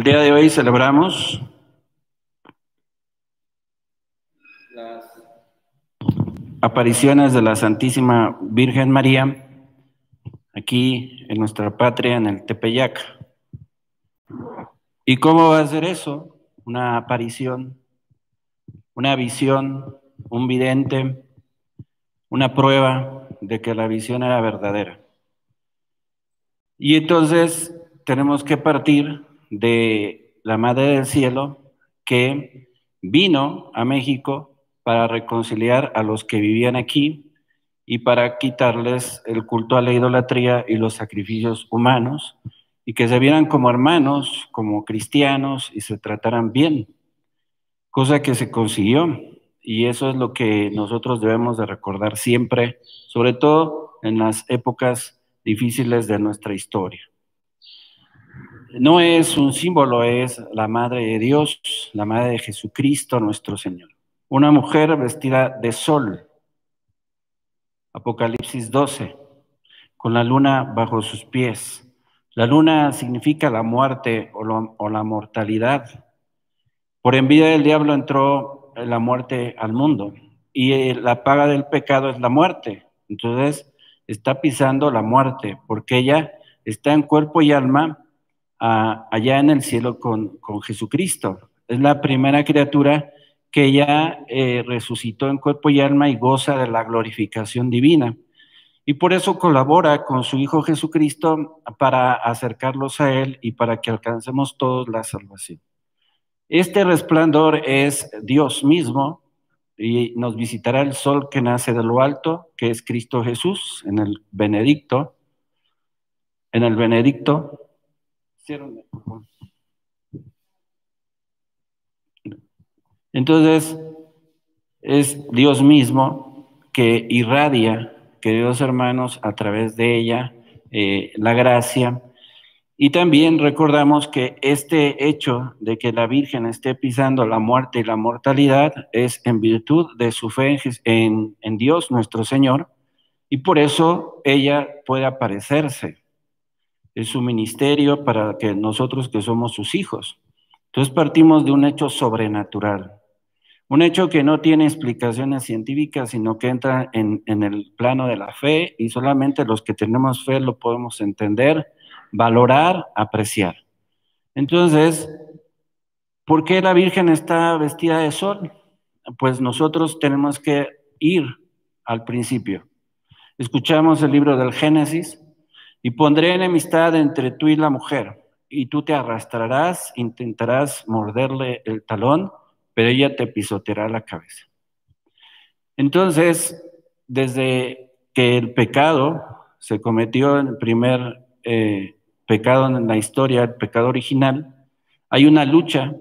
El día de hoy celebramos las apariciones de la Santísima Virgen María aquí en nuestra patria, en el Tepeyac. ¿Y cómo va a ser eso? Una aparición, una visión, un vidente, una prueba de que la visión era verdadera. Y entonces tenemos que partir de la Madre del Cielo, que vino a México para reconciliar a los que vivían aquí y para quitarles el culto a la idolatría y los sacrificios humanos, y que se vieran como hermanos, como cristianos, y se trataran bien, cosa que se consiguió. Y eso es lo que nosotros debemos de recordar siempre, sobre todo en las épocas difíciles de nuestra historia. No es un símbolo, es la Madre de Dios, la Madre de Jesucristo nuestro Señor. Una mujer vestida de sol, Apocalipsis 12, con la luna bajo sus pies. La luna significa la muerte o la mortalidad. Por envidia del diablo entró la muerte al mundo y la paga del pecado es la muerte. Entonces está pisando la muerte porque ella está en cuerpo y alma allá en el cielo con Jesucristo. Es la primera criatura que ella resucitó en cuerpo y alma y goza de la glorificación divina. Y por eso colabora con su Hijo Jesucristo para acercarlos a Él y para que alcancemos todos la salvación. Este resplandor es Dios mismo y nos visitará el sol que nace de lo alto, que es Cristo Jesús, en el Benedicto. En el Benedicto. Entonces, es Dios mismo que irradia, queridos hermanos, a través de ella, la gracia. Y también recordamos que este hecho de que la Virgen esté pisando la muerte y la mortalidad es en virtud de su fe en Dios nuestro Señor, y por eso ella puede aparecerse. Es su ministerio para que nosotros que somos sus hijos. Entonces partimos de un hecho sobrenatural, un hecho que no tiene explicaciones científicas, sino que entra en el plano de la fe, y solamente los que tenemos fe lo podemos entender, valorar, apreciar. Entonces, ¿por qué la Virgen está vestida de sol? Pues nosotros tenemos que ir al principio. Escuchamos el libro del Génesis, y pondré enemistad entre tú y la mujer, y tú te arrastrarás, intentarás morderle el talón, pero ella te pisoteará la cabeza. Entonces, desde que el pecado se cometió, el primer pecado en la historia, el pecado original, hay una lucha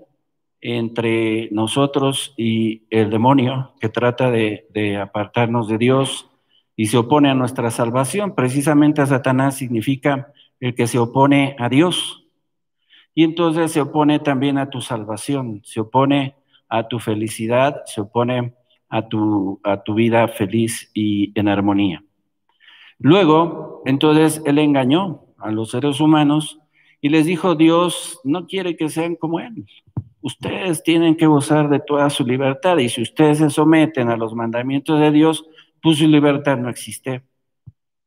entre nosotros y el demonio que trata de apartarnos de Dios y se opone a nuestra salvación. Precisamente a Satanás significa el que se opone a Dios. Y entonces se opone también a tu salvación, se opone a tu felicidad, se opone a tu vida feliz y en armonía. Luego, entonces, él engañó a los seres humanos y les dijo: Dios no quiere que sean como él. Ustedes tienen que gozar de toda su libertad, y si ustedes se someten a los mandamientos de Dios, pues su libertad no existe.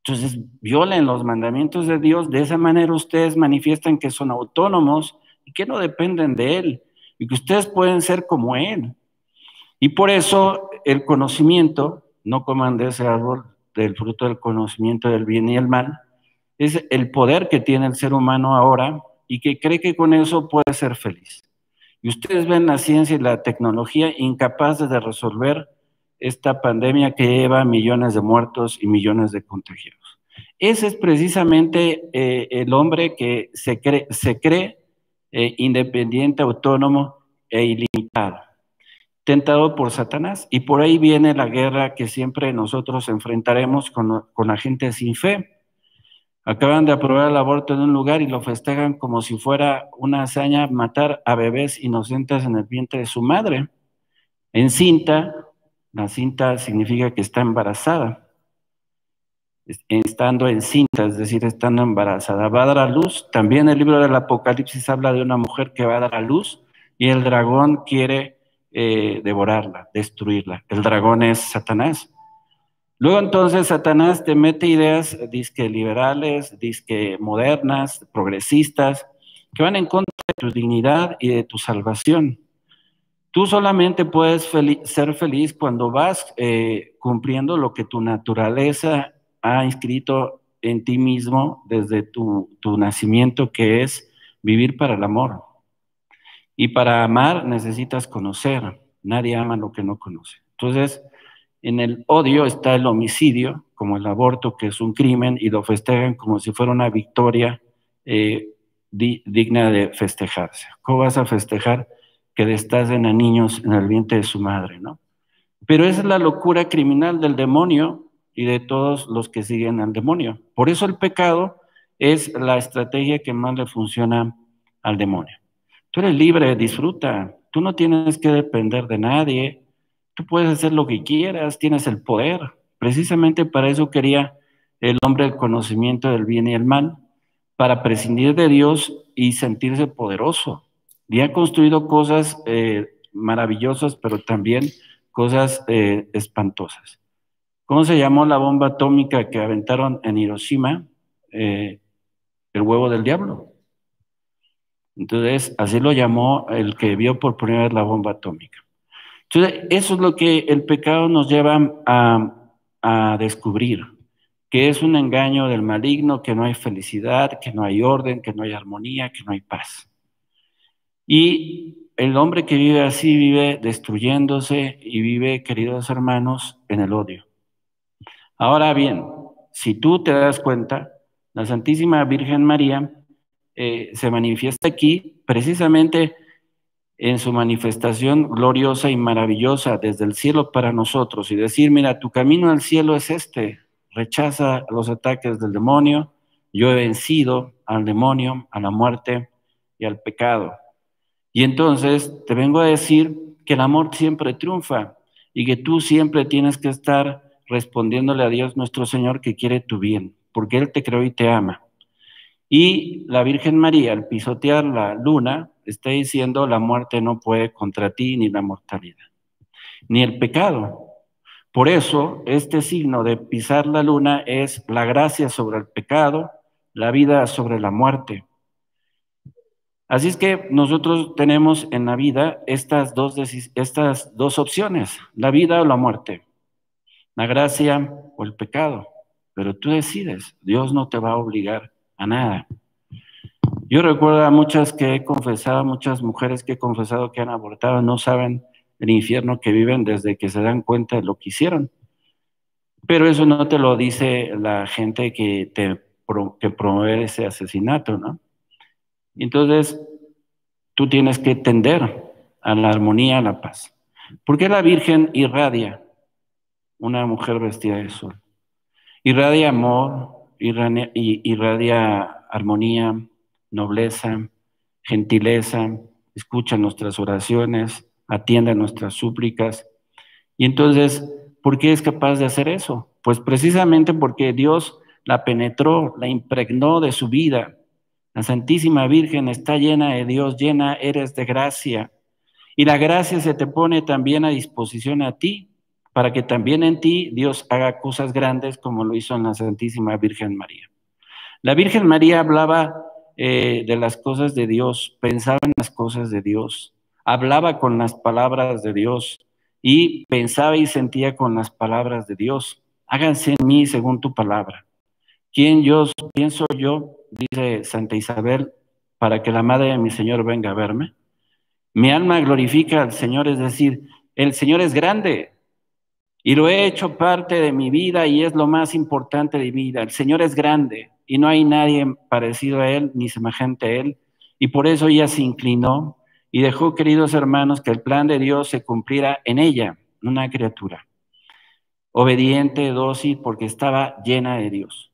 Entonces, violen los mandamientos de Dios, de esa manera ustedes manifiestan que son autónomos y que no dependen de Él, y que ustedes pueden ser como Él. Y por eso el conocimiento, no coman de ese árbol del fruto del conocimiento del bien y el mal, es el poder que tiene el ser humano ahora y que cree que con eso puede ser feliz. Y ustedes ven la ciencia y la tecnología incapaces de resolver esta pandemia que lleva millones de muertos y millones de contagiados. Ese es precisamente el hombre que se cree independiente, autónomo e ilimitado, tentado por Satanás. Y por ahí viene la guerra que siempre nosotros enfrentaremos con la gente sin fe. Acaban de aprobar el aborto en un lugar y lo festejan como si fuera una hazaña matar a bebés inocentes en el vientre de su madre. Encinta, la cinta significa que está embarazada. estando encinta, es decir, estando embarazada. Va a dar a luz. También el libro del Apocalipsis habla de una mujer que va a dar a luz y el dragón quiere devorarla, destruirla. El dragón es Satanás. Luego entonces Satanás te mete ideas, dizque liberales, dizque modernas, progresistas, que van en contra de tu dignidad y de tu salvación. Tú solamente puedes ser feliz cuando vas cumpliendo lo que tu naturaleza ha inscrito en ti mismo desde tu nacimiento, que es vivir para el amor. Y para amar necesitas conocer. Nadie ama lo que no conoce. Entonces, en el odio está el homicidio, como el aborto, que es un crimen, y lo festejan como si fuera una victoria digna de festejarse. ¿Cómo vas a festejar que destacen a niños en el vientre de su madre, no? Pero esa es la locura criminal del demonio y de todos los que siguen al demonio. Por eso el pecado es la estrategia que más le funciona al demonio. Tú eres libre, disfruta. Tú no tienes que depender de nadie. Tú puedes hacer lo que quieras, tienes el poder. Precisamente para eso quería el hombre el conocimiento del bien y el mal, para prescindir de Dios y sentirse poderoso. Y ha construido cosas maravillosas, pero también cosas espantosas. ¿Cómo se llamó la bomba atómica que aventaron en Hiroshima? El huevo del diablo. Entonces, así lo llamó el que vio por primera vez la bomba atómica. Entonces, eso es lo que el pecado nos lleva a descubrir, que es un engaño del maligno, que no hay felicidad, que no hay orden, que no hay armonía, que no hay paz. Y el hombre que vive así vive destruyéndose y vive, queridos hermanos, en el odio. Ahora bien, si tú te das cuenta, la Santísima Virgen María se manifiesta aquí precisamente en su manifestación gloriosa y maravillosa desde el cielo para nosotros y decir, mira, tu camino al cielo es este, rechaza los ataques del demonio, yo he vencido al demonio, a la muerte y al pecado. Y entonces te vengo a decir que el amor siempre triunfa y que tú siempre tienes que estar respondiéndole a Dios nuestro Señor que quiere tu bien, porque Él te creó y te ama. Y la Virgen María, al pisotear la luna, está diciendo la muerte no puede contra ti, ni la mortalidad, ni el pecado. Por eso, este signo de pisar la luna es la gracia sobre el pecado, la vida sobre la muerte. Así es que nosotros tenemos en la vida estas dos opciones, la vida o la muerte, la gracia o el pecado, pero tú decides, Dios no te va a obligar a nada. Yo recuerdo a muchas que he confesado, muchas mujeres que he confesado que han abortado, no saben el infierno que viven desde que se dan cuenta de lo que hicieron. Pero eso no te lo dice la gente que promueve ese asesinato, ¿no? Entonces, tú tienes que tender a la armonía, a la paz. ¿Por qué la Virgen irradia una mujer vestida de sol? Irradia amor, irradia armonía, nobleza, gentileza, escucha nuestras oraciones, atiende nuestras súplicas. Y entonces, ¿por qué es capaz de hacer eso? Pues precisamente porque Dios la penetró, la impregnó de su vida. La Santísima Virgen está llena de Dios, llena eres de gracia. Y la gracia se te pone también a disposición a ti, para que también en ti Dios haga cosas grandes como lo hizo en la Santísima Virgen María. La Virgen María hablaba de las cosas de Dios, pensaba en las cosas de Dios, hablaba con las palabras de Dios y pensaba y sentía con las palabras de Dios. Háganse en mí según tu palabra. ¿Quién soy yo? Dice Santa Isabel, para que la madre de mi Señor venga a verme. Mi alma glorifica al Señor, es decir, el Señor es grande y lo he hecho parte de mi vida y es lo más importante de mi vida. El Señor es grande y no hay nadie parecido a Él ni semejante a Él, y por eso ella se inclinó y dejó, queridos hermanos, que el plan de Dios se cumpliera en ella, una criatura obediente, dócil, porque estaba llena de Dios.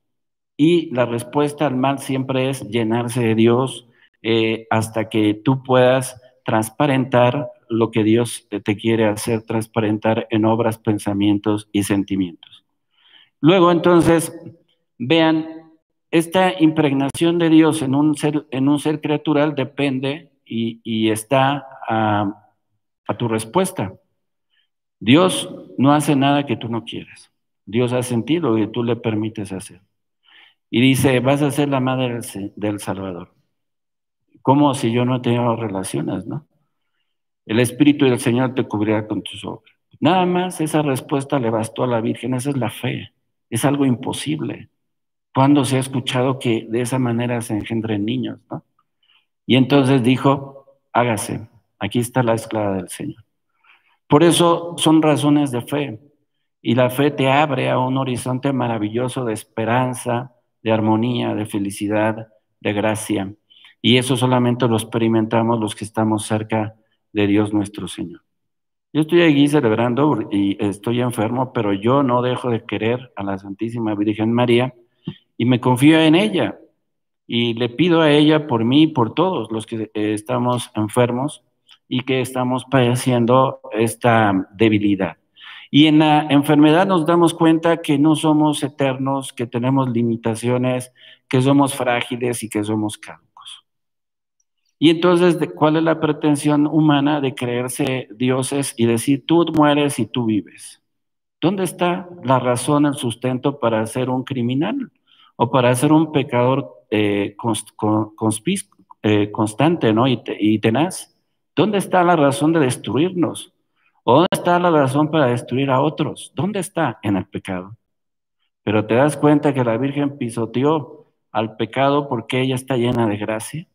Y la respuesta al mal siempre es llenarse de Dios hasta que tú puedas transparentar lo que Dios te quiere hacer transparentar en obras, pensamientos y sentimientos. Luego, entonces, Vean, esta impregnación de Dios en un ser criatural depende y está a tu respuesta. Dios no hace nada que tú no quieras. Dios hace en ti lo que tú le permites hacer. Y dice, vas a ser la madre del Salvador. Como si yo no he tenido relaciones, ¿no? El Espíritu del Señor te cubrirá con sus obras. Nada más esa respuesta le bastó a la Virgen, esa es la fe. Es algo imposible. ¿Cuándo se ha escuchado que de esa manera se engendren niños, no? Y entonces dijo, hágase, aquí está la esclava del Señor. Por eso son razones de fe. Y la fe te abre a un horizonte maravilloso de esperanza, de armonía, de felicidad, de gracia. Y eso solamente lo experimentamos los que estamos cerca de Dios nuestro Señor. Yo estoy aquí celebrando y estoy enfermo, pero yo no dejo de querer a la Santísima Virgen María y me confío en ella. Y le pido a ella por mí y por todos los que estamos enfermos y que estamos padeciendo esta debilidad. Y en la enfermedad nos damos cuenta que no somos eternos, que tenemos limitaciones, que somos frágiles y que somos caducos. Y entonces, ¿cuál es la pretensión humana de creerse dioses y decir, tú mueres y tú vives? ¿Dónde está la razón, el sustento para ser un criminal o para ser un pecador constante, ¿no? y tenaz? ¿Dónde está la razón de destruirnos? ¿O dónde está la razón para destruir a otros? ¿Dónde está? En el pecado. Pero te das cuenta que la Virgen pisoteó al pecado porque ella está llena de gracia.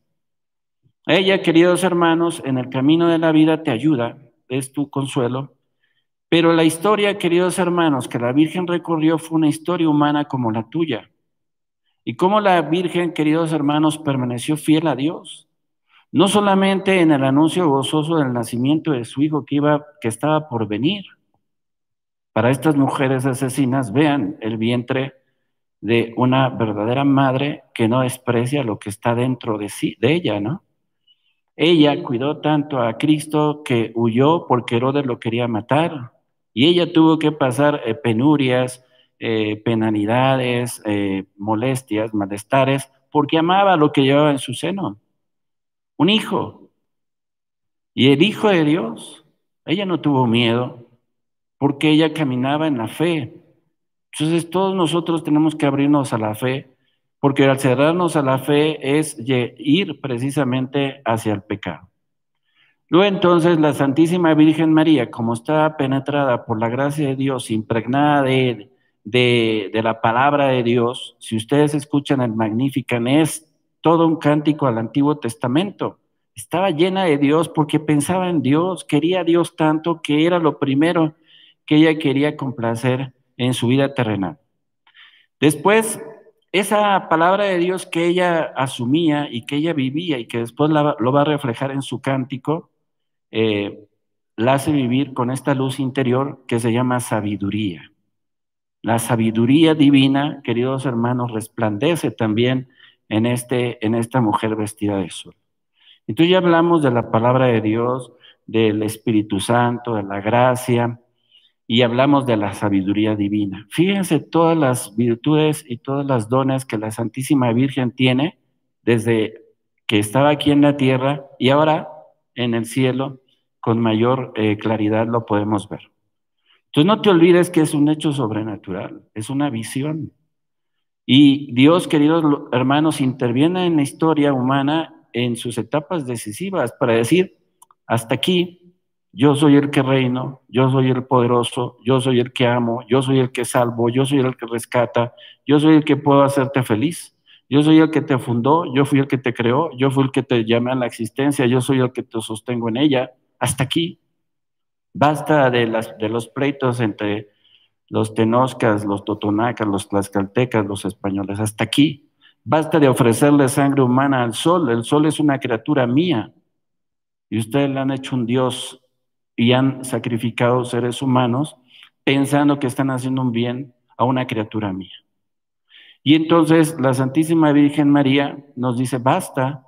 Ella, queridos hermanos, en el camino de la vida te ayuda, es tu consuelo. Pero la historia, queridos hermanos, que la Virgen recorrió fue una historia humana como la tuya. Y cómo la Virgen, queridos hermanos, permaneció fiel a Dios. No solamente en el anuncio gozoso del nacimiento de su hijo que estaba por venir. Para estas mujeres asesinas, vean el vientre de una verdadera madre que no desprecia lo que está dentro de sí, de ella, ¿no? Ella cuidó tanto a Cristo que huyó porque Herodes lo quería matar. Y ella tuvo que pasar penurias, penalidades, molestias, malestares, porque amaba lo que llevaba en su seno. Un hijo. Y el Hijo de Dios. Ella no tuvo miedo porque ella caminaba en la fe. Entonces todos nosotros tenemos que abrirnos a la fe, porque al cerrarnos a la fe es ir precisamente hacia el pecado. Luego entonces la Santísima Virgen María, como está penetrada por la gracia de Dios, impregnada de la palabra de Dios, si ustedes escuchan el Magnificat, es todo un cántico al Antiguo Testamento. Estaba llena de Dios porque pensaba en Dios, quería a Dios tanto que era lo primero que ella quería complacer en su vida terrenal. Después, esa palabra de Dios que ella asumía y que ella vivía y que después lo va a reflejar en su cántico, la hace vivir con esta luz interior que se llama sabiduría. La sabiduría divina, queridos hermanos, resplandece también en esta mujer vestida de sol. Entonces ya hablamos de la palabra de Dios, del Espíritu Santo, de la gracia, y hablamos de la sabiduría divina. Fíjense todas las virtudes y todas las dones que la Santísima Virgen tiene desde que estaba aquí en la tierra y ahora en el cielo, con mayor claridad lo podemos ver. Entonces no te olvides que es un hecho sobrenatural, es una visión. Y Dios, queridos hermanos, interviene en la historia humana en sus etapas decisivas para decir, hasta aquí, yo soy el que reino, yo soy el poderoso, yo soy el que amo, yo soy el que salvo, yo soy el que rescata, yo soy el que puedo hacerte feliz, yo soy el que te fundó, yo fui el que te creó, yo fui el que te llamé a la existencia, yo soy el que te sostengo en ella, hasta aquí. Basta de los pleitos entre los tenoscas, los totonacas, los tlaxcaltecas, los españoles, hasta aquí. Basta de ofrecerle sangre humana al sol, el sol es una criatura mía, y ustedes le han hecho un Dios y han sacrificado seres humanos pensando que están haciendo un bien a una criatura mía. Y entonces la Santísima Virgen María nos dice, basta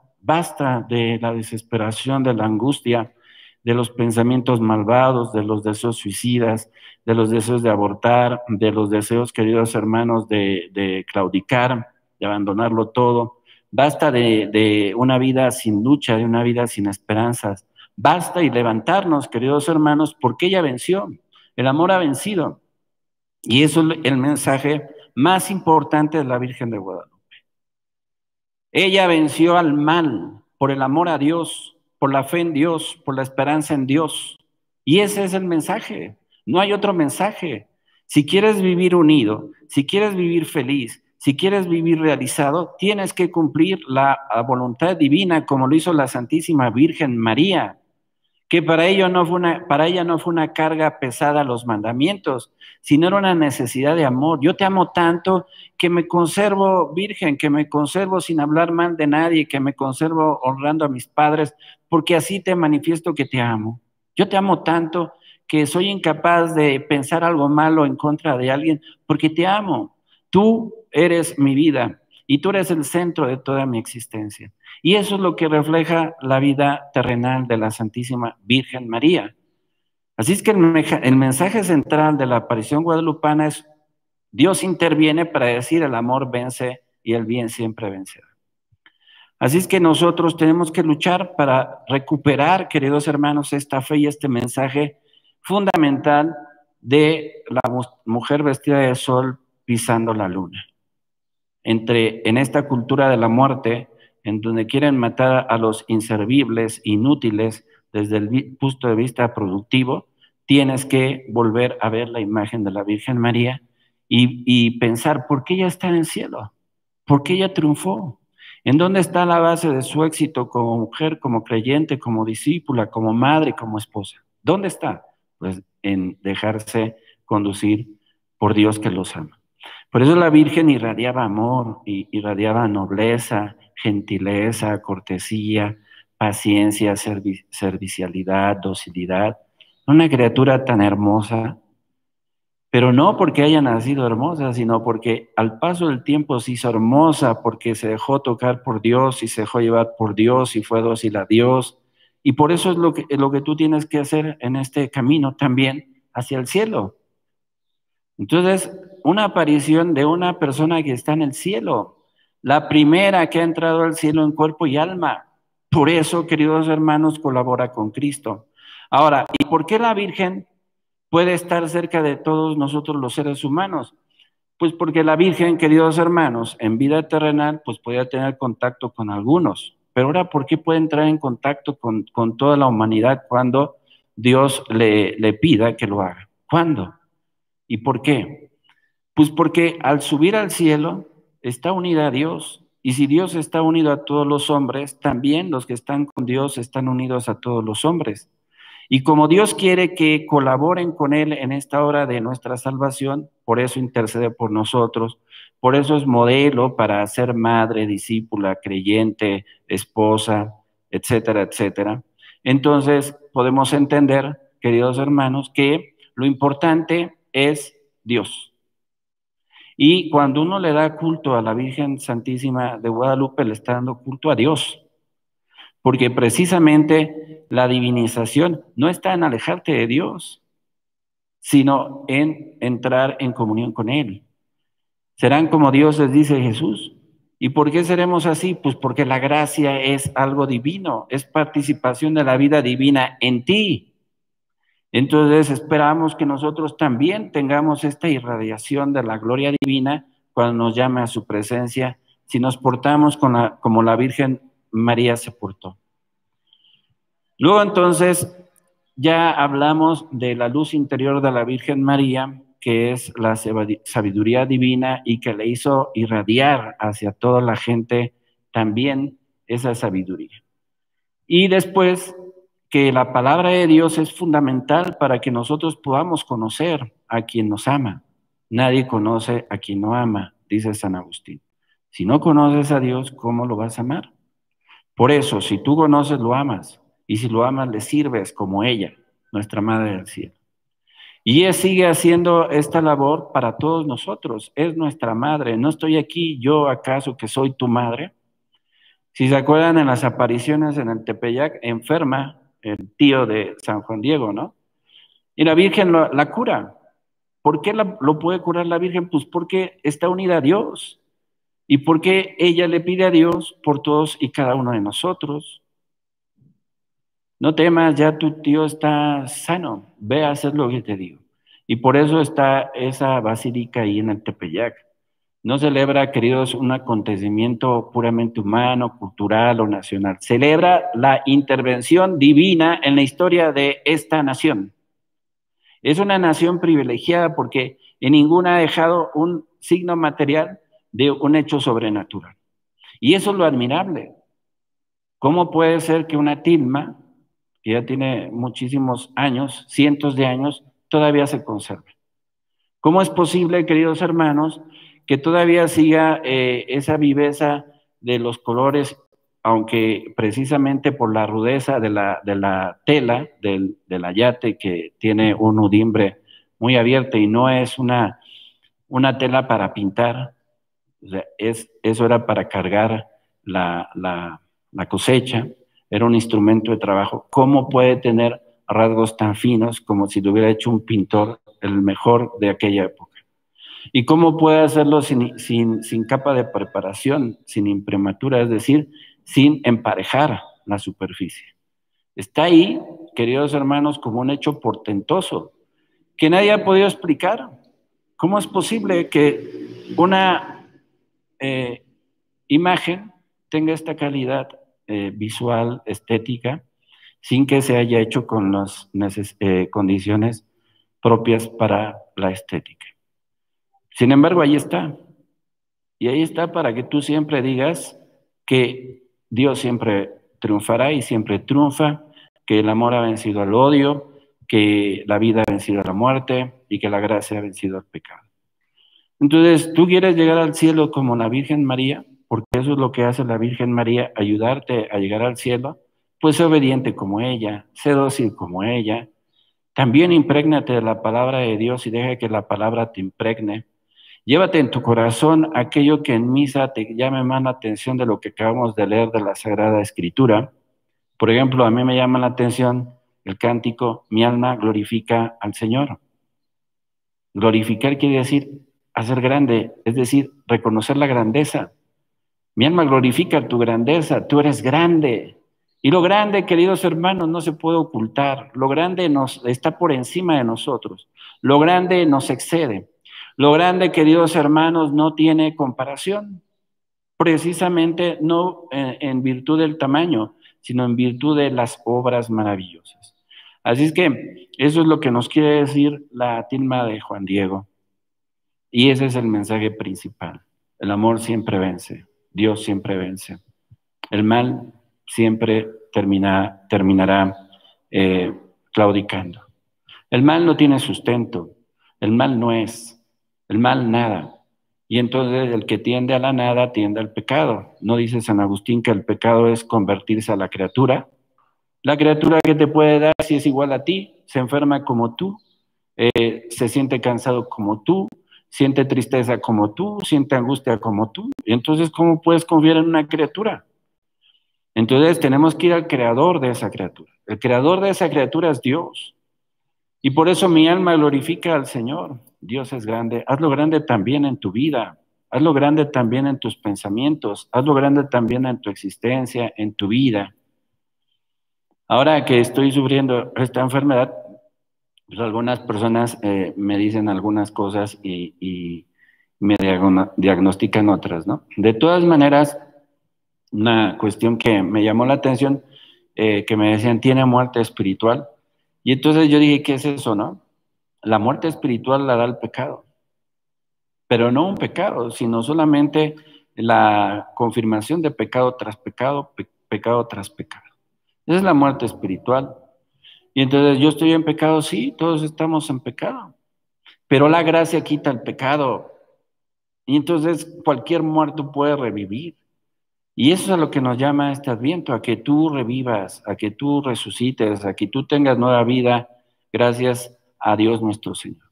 de la desesperación, de la angustia, de los pensamientos malvados, de los deseos suicidas, de los deseos de abortar, de los deseos, queridos hermanos, de claudicar, de abandonarlo todo. Basta de una vida sin lucha, de una vida sin esperanzas. Basta y levantarnos, queridos hermanos, porque ella venció. El amor ha vencido. Y eso es el mensaje más importante de la Virgen de Guadalupe. Ella venció al mal por el amor a Dios, por la fe en Dios, por la esperanza en Dios. Y ese es el mensaje. No hay otro mensaje. Si quieres vivir unido, si quieres vivir feliz, si quieres vivir realizado, tienes que cumplir la voluntad divina como lo hizo la Santísima Virgen María, que para ella no fue una carga pesada los mandamientos, sino era una necesidad de amor. Yo te amo tanto que me conservo virgen, que me conservo sin hablar mal de nadie, que me conservo honrando a mis padres, porque así te manifiesto que te amo. Yo te amo tanto que soy incapaz de pensar algo malo en contra de alguien, porque te amo. Tú eres mi vida y tú eres el centro de toda mi existencia. Y eso es lo que refleja la vida terrenal de la Santísima Virgen María. Así es que el mensaje central de la aparición guadalupana es: Dios interviene para decir el amor vence y el bien siempre vencerá. Así es que nosotros tenemos que luchar para recuperar, queridos hermanos, esta fe y este mensaje fundamental de la mujer vestida de sol pisando la luna. En esta cultura de la muerte, en donde quieren matar a los inservibles, inútiles, desde el punto de vista productivo, tienes que volver a ver la imagen de la Virgen María y pensar, ¿por qué ella está en el cielo? ¿Por qué ella triunfó? ¿En dónde está la base de su éxito como mujer, como creyente, como discípula, como madre, como esposa? ¿Dónde está? Pues en dejarse conducir por Dios que los ama. Por eso la Virgen irradiaba amor, irradiaba nobleza, gentileza, cortesía, paciencia, servicialidad, docilidad. Una criatura tan hermosa, pero no porque haya nacido hermosa, sino porque al paso del tiempo se hizo hermosa, porque se dejó tocar por Dios y se dejó llevar por Dios y fue dócil a Dios. Y por eso es lo que tú tienes que hacer en este camino también hacia el cielo. Entonces, una aparición de una persona que está en el cielo, la primera que ha entrado al cielo en cuerpo y alma. Por eso, queridos hermanos, colabora con Cristo. Ahora, ¿y por qué la Virgen puede estar cerca de todos nosotros los seres humanos? Pues porque la Virgen, queridos hermanos, en vida terrenal, pues podía tener contacto con algunos. Pero ahora, ¿por qué puede entrar en contacto con toda la humanidad cuando Dios le pida que lo haga? ¿Cuándo? ¿Y por qué? Pues porque al subir al cielo está unida a Dios. Y si Dios está unido a todos los hombres, también los que están con Dios están unidos a todos los hombres. Y como Dios quiere que colaboren con Él en esta hora de nuestra salvación, por eso intercede por nosotros, por eso es modelo para ser madre, discípula, creyente, esposa, etcétera, etcétera. Entonces podemos entender, queridos hermanos, que lo importante es Dios. Y cuando uno le da culto a la Virgen Santísima de Guadalupe, le está dando culto a Dios. Porque precisamente la divinización no está en alejarte de Dios, sino en entrar en comunión con Él. Serán como Dios les dice Jesús. ¿Y por qué seremos así? Pues porque la gracia es algo divino, es participación de la vida divina en ti. Entonces esperamos que nosotros también tengamos esta irradiación de la gloria divina cuando nos llame a su presencia, si nos portamos como la Virgen María se portó. Luego entonces ya hablamos de la luz interior de la Virgen María, que es la sabiduría divina y que le hizo irradiar hacia toda la gente también esa sabiduría. Y después que la palabra de Dios es fundamental para que nosotros podamos conocer a quien nos ama. Nadie conoce a quien no ama, dice San Agustín. Si no conoces a Dios, ¿cómo lo vas a amar? Por eso, si tú conoces, lo amas. Y si lo amas, le sirves como ella, nuestra Madre del Cielo. Y ella sigue haciendo esta labor para todos nosotros. Es nuestra Madre. ¿No estoy aquí yo acaso que soy tu madre? Si se acuerdan en las apariciones en el Tepeyac, enferma el tío de San Juan Diego, ¿no? Y la Virgen la cura. ¿Por qué lo puede curar la Virgen? Pues porque está unida a Dios y porque ella le pide a Dios por todos y cada uno de nosotros. No temas, ya tu tío está sano, ve a hacer lo que te digo. Y por eso está esa basílica ahí en el Tepeyac. No celebra, queridos, un acontecimiento puramente humano, cultural o nacional. Celebra la intervención divina en la historia de esta nación. Es una nación privilegiada porque en ninguna ha dejado un signo material de un hecho sobrenatural. Y eso es lo admirable. ¿Cómo puede ser que una tilma, que ya tiene muchísimos años, cientos de años, todavía se conserve? ¿Cómo es posible, queridos hermanos, que todavía siga esa viveza de los colores, aunque precisamente por la rudeza de la tela, del ayate, que tiene un udimbre muy abierto y no es una tela para pintar, o sea, eso era para cargar la cosecha, era un instrumento de trabajo? ¿Cómo puede tener rasgos tan finos como si lo hubiera hecho un pintor, el mejor de aquella época? ¿Y cómo puede hacerlo sin capa de preparación, sin imprimatura, es decir, sin emparejar la superficie? Está ahí, queridos hermanos, como un hecho portentoso que nadie ha podido explicar. ¿Cómo es posible que una imagen tenga esta calidad visual, estética, sin que se haya hecho con las condiciones propias para la estética? Sin embargo, ahí está. Y ahí está para que tú siempre digas que Dios siempre triunfará y siempre triunfa, que el amor ha vencido al odio, que la vida ha vencido a la muerte y que la gracia ha vencido al pecado. Entonces, ¿tú quieres llegar al cielo como la Virgen María? Porque eso es lo que hace la Virgen María, ayudarte a llegar al cielo. Pues sé obediente como ella, sé dócil como ella. También imprégnate de la palabra de Dios y deja que la palabra te impregne. Llévate en tu corazón aquello que en misa te llame más la atención de lo que acabamos de leer de la Sagrada Escritura. Por ejemplo, a mí me llama la atención el cántico, mi alma glorifica al Señor. Glorificar quiere decir hacer grande, es decir, reconocer la grandeza. Mi alma glorifica tu grandeza, tú eres grande. Y lo grande, queridos hermanos, no se puede ocultar. Lo grande está por encima de nosotros. Lo grande nos excede. Lo grande, queridos hermanos, no tiene comparación. Precisamente no en virtud del tamaño, sino en virtud de las obras maravillosas. Así es que eso es lo que nos quiere decir la tilma de Juan Diego. Y ese es el mensaje principal. El amor siempre vence. Dios siempre vence. El mal siempre terminará claudicando. El mal no tiene sustento. El mal no es. El mal nada. Y entonces el que tiende a la nada tiende al pecado. ¿No dice San Agustín que el pecado es convertirse a la criatura? La criatura que te puede dar si es igual a ti, se enferma como tú, se siente cansado como tú, siente tristeza como tú, siente angustia como tú. Y entonces, ¿cómo puedes confiar en una criatura? Entonces tenemos que ir al creador de esa criatura. El creador de esa criatura es Dios. Y por eso mi alma glorifica al Señor. Dios es grande. Hazlo grande también en tu vida. Hazlo grande también en tus pensamientos. Hazlo grande también en tu existencia, en tu vida. Ahora que estoy sufriendo esta enfermedad, pues algunas personas me dicen algunas cosas y me diagnostican otras, ¿no? De todas maneras, una cuestión que me llamó la atención, que me decían, tiene muerte espiritual. Y entonces yo dije, ¿qué es eso, no? La muerte espiritual la da el pecado, pero no un pecado, sino solamente la confirmación de pecado tras pecado, pecado tras pecado. Esa es la muerte espiritual. Y entonces, ¿yo estoy en pecado? Sí, todos estamos en pecado, pero la gracia quita el pecado. Y entonces cualquier muerto puede revivir. Y eso es a lo que nos llama este Adviento, a que tú revivas, a que tú resucites, a que tú tengas nueva vida, gracias a Dios nuestro Señor.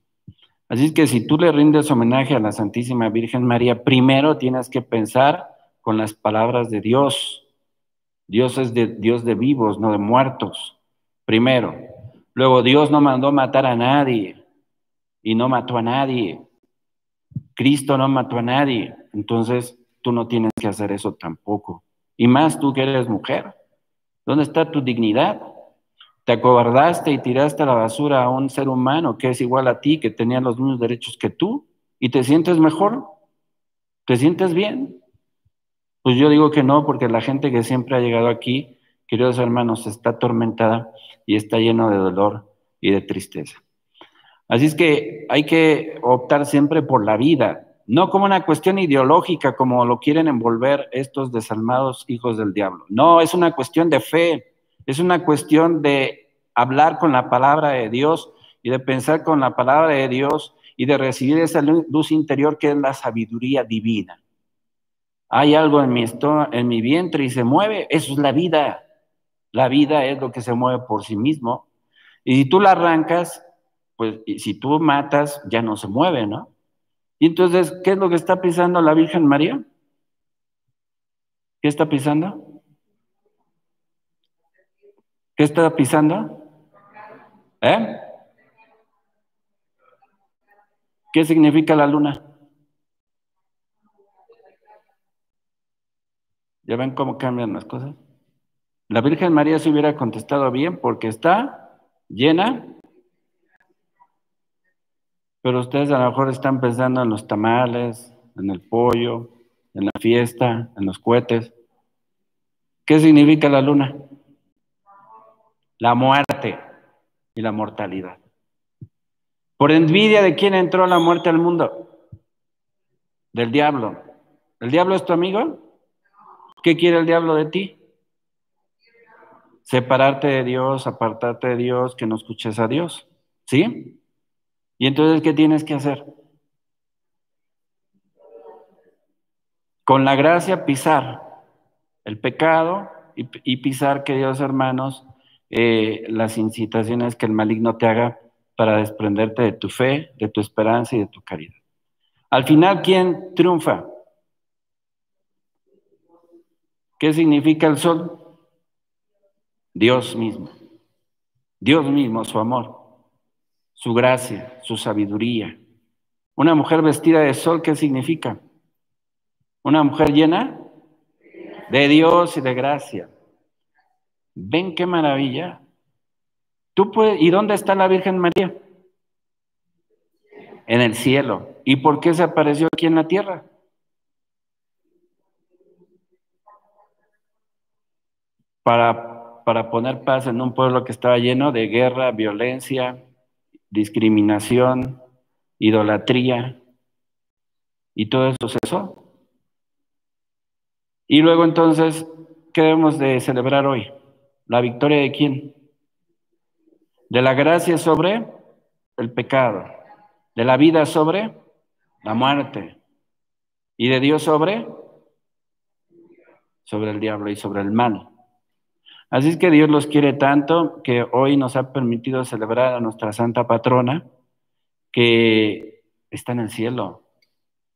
Así es que si tú le rindes homenaje a la Santísima Virgen María, primero tienes que pensar con las palabras de Dios. Dios es Dios de vivos, no de muertos. primero. Luego, Dios no mandó matar a nadie y no mató a nadie. Cristo no mató a nadie. Entonces, tú no tienes que hacer eso tampoco. Y más tú que eres mujer. ¿Dónde está tu dignidad? Te acobardaste y tiraste a la basura a un ser humano que es igual a ti, que tenía los mismos derechos que tú, y te sientes mejor, te sientes bien. Pues yo digo que no, porque la gente que siempre ha llegado aquí, queridos hermanos, está atormentada y está lleno de dolor y de tristeza. Así es que hay que optar siempre por la vida, no como una cuestión ideológica, como lo quieren envolver estos desalmados hijos del diablo. No, es una cuestión de fe, es una cuestión de hablar con la palabra de Dios y de pensar con la palabra de Dios y de recibir esa luz interior que es la sabiduría divina. Hay algo en mi vientre y se mueve, eso es la vida. La vida es lo que se mueve por sí mismo. Y si tú la arrancas, pues y si tú matas, ya no se mueve, ¿no? Y entonces, ¿qué es lo que está pisando la Virgen María? ¿Qué está pisando? ¿Qué está pisando? ¿Eh? ¿Qué significa la luna? ¿Ya ven cómo cambian las cosas? La Virgen María se hubiera contestado bien porque está llena, pero ustedes a lo mejor están pensando en los tamales, en el pollo, en la fiesta, en los cohetes. ¿Qué significa la luna? La muerte y la mortalidad. ¿Por envidia de quién entró la muerte al mundo? Del diablo. ¿El diablo es tu amigo? ¿Qué quiere el diablo de ti? Separarte de Dios, apartarte de Dios, que no escuches a Dios. ¿Sí? Y entonces, ¿qué tienes que hacer? Con la gracia pisar el pecado y pisar, queridos hermanos, las incitaciones que el maligno te haga para desprenderte de tu fe, de tu esperanza y de tu caridad. Al final, ¿quién triunfa? ¿Qué significa el sol? Dios mismo. Dios mismo, su amor, su gracia, su sabiduría. Una mujer vestida de sol, ¿qué significa? Una mujer llena de Dios y de gracia. ¿Ven qué maravilla? ¿Y dónde está la Virgen María? En el cielo. ¿Y por qué se apareció aquí en la tierra? Para poner paz en un pueblo que estaba lleno de guerra, violencia, discriminación, idolatría, y todo eso cesó. Y luego entonces, ¿qué debemos de celebrar hoy? ¿La victoria de quién? De la gracia sobre el pecado, de la vida sobre la muerte y de Dios sobre el diablo y sobre el mal. Así es que Dios los quiere tanto que hoy nos ha permitido celebrar a nuestra santa patrona que está en el cielo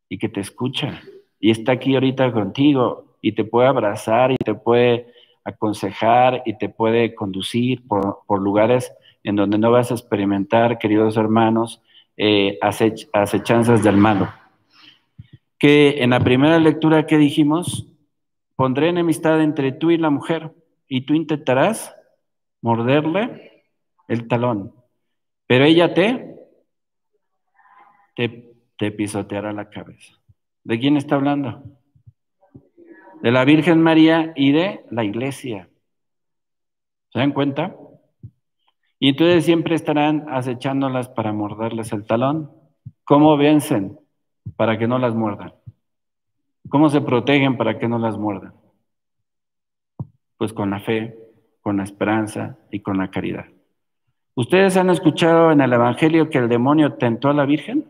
y que te escucha y está aquí ahorita contigo y te puede abrazar y te puede aconsejar y te puede conducir por lugares en donde no vas a experimentar, queridos hermanos, acechanzas del malo. Que en la primera lectura que dijimos, pondré enemistad entre tú y la mujer y tú intentarás morderle el talón, pero ella te pisoteará la cabeza. ¿De quién está hablando? De la Virgen María y de la iglesia. ¿Se dan cuenta? Y entonces siempre estarán acechándolas para morderles el talón. ¿Cómo vencen para que no las muerdan? ¿Cómo se protegen para que no las muerdan? Pues con la fe, con la esperanza y con la caridad. ¿Ustedes han escuchado en el Evangelio que el demonio tentó a la Virgen?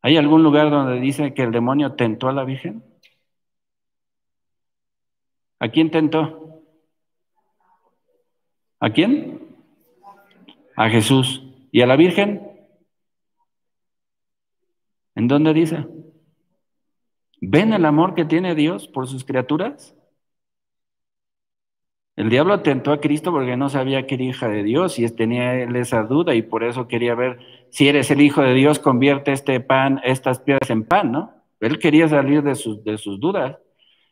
¿Hay algún lugar donde dice que el demonio tentó a la Virgen? ¿A quién tentó? ¿A quién? A Jesús. ¿Y a la Virgen? ¿En dónde dice? ¿Ven el amor que tiene Dios por sus criaturas? El diablo tentó a Cristo porque no sabía que era hija de Dios y tenía él esa duda y por eso quería ver si eres el hijo de Dios, convierte este pan, estas piedras en pan, ¿no? Él quería salir de sus dudas.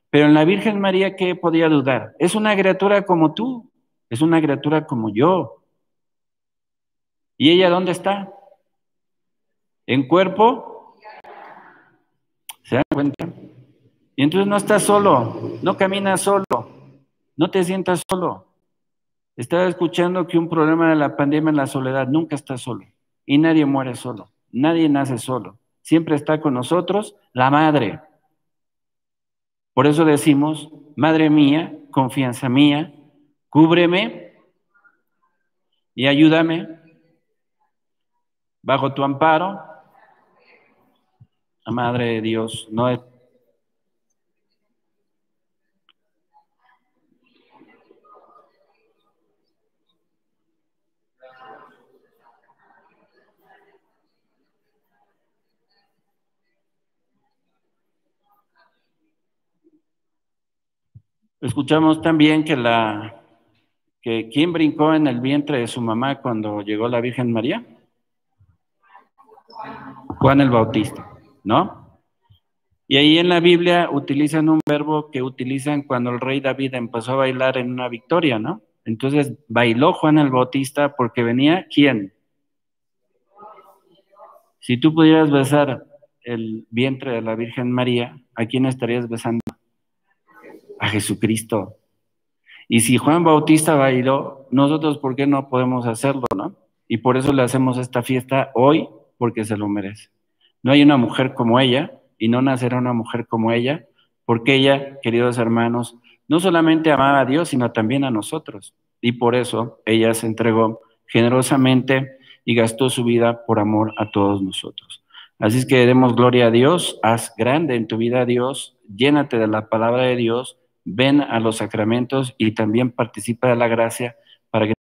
Pero en la Virgen María, ¿qué podía dudar? Es una criatura como tú, es una criatura como yo. ¿Y ella dónde está? ¿En cuerpo? ¿Se dan cuenta? Y entonces no estás solo, no caminas solo, no te sientas solo. Estaba escuchando que un problema de la pandemia es la soledad, nunca estás solo. Y nadie muere solo, nadie nace solo. Siempre está con nosotros la madre. Por eso decimos, Madre mía, confianza mía, cúbreme y ayúdame bajo tu amparo. La Madre de Dios no es. Escuchamos también que ¿quién brincó en el vientre de su mamá cuando llegó la Virgen María? Juan el Bautista, ¿no? Y ahí en la Biblia utilizan un verbo que utilizan cuando el rey David empezó a bailar en una victoria, ¿no? Entonces bailó Juan el Bautista porque venía ¿quién? Si tú pudieras besar el vientre de la Virgen María, ¿a quién estarías besando? A Jesucristo. Y si Juan Bautista bailó, nosotros ¿por qué no podemos hacerlo, no? Y por eso le hacemos esta fiesta hoy, porque se lo merece. No hay una mujer como ella, y no nacerá una mujer como ella, porque ella, queridos hermanos, no solamente amaba a Dios, sino también a nosotros. Y por eso ella se entregó generosamente y gastó su vida por amor a todos nosotros. Así es que demos gloria a Dios, haz grande en tu vida a Dios, llénate de la palabra de Dios, ven a los sacramentos y también participa de la gracia para que